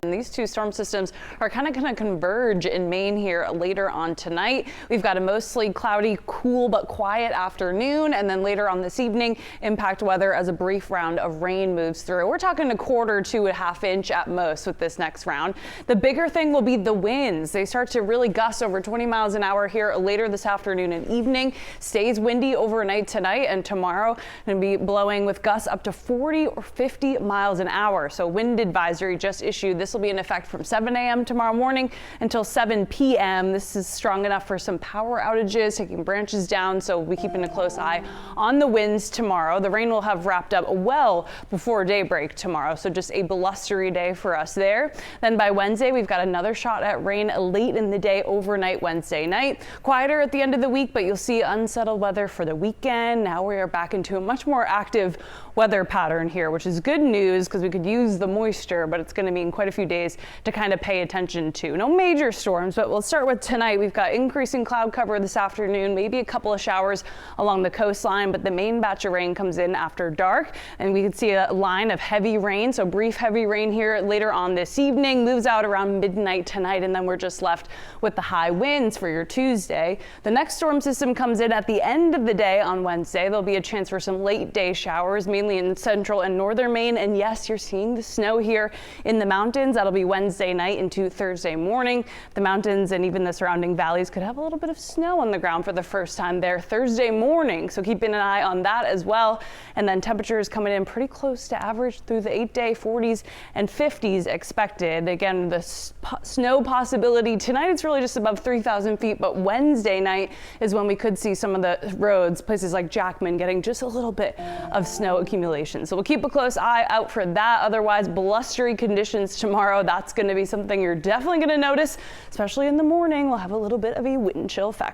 And these two storm systems are kind of going to converge in Maine here later on tonight. We've got a mostly cloudy, cool but quiet afternoon, and then later on this evening, impact weather as a brief round of rain moves through. We're talking a quarter to a half inch at most with this next round. The bigger thing will be the winds. They start to really gust over 20 miles an hour here later this afternoon and evening. Stays windy overnight tonight and tomorrow. Going to be blowing with gusts up to 40 or 50 miles an hour. So wind advisory just issued. This will be in effect from 7 a.m. tomorrow morning until 7 p.m. This is strong enough for some power outages, taking branches down, so we'll be keeping a close eye on the winds tomorrow. The rain will have wrapped up well before daybreak tomorrow, so just a blustery day for us there. Then by Wednesday, we've got another shot at rain late in the day, overnight Wednesday night. Quieter at the end of the week, but you'll see unsettled weather for the weekend. Now we are back into a much more active weather pattern here, which is good news because we could use the moisture, but it's going to mean quite a few days to kind of pay attention to. No major storms, but we'll start with tonight. We've got increasing cloud cover this afternoon, maybe a couple of showers along the coastline, but the main batch of rain comes in after dark, and we could see a line of heavy rain. So brief heavy rain here later on this evening, moves out around midnight tonight, and then we're just left with the high winds for your Tuesday. The next storm system comes in at the end of the day on Wednesday. There'll be a chance for some late day showers, mainly in central and northern Maine. And yes, you're seeing the snow here in the mountains. That'll be Wednesday night into Thursday morning. The mountains and even the surrounding valleys could have a little bit of snow on the ground for the first time there Thursday morning. So keeping an eye on that as well. And then temperatures coming in pretty close to average through the 8-day 40s and 50s expected. Again, the snow possibility tonight, it's really just above 3,000 feet, but Wednesday night is when we could see some of the roads, places like Jackman, getting just a little bit of snow accumulation. So we'll keep a close eye out for that. Otherwise, blustery conditions tomorrow. That's going to be something you're definitely going to notice, especially in the morning. We'll have a little bit of a wind chill effect.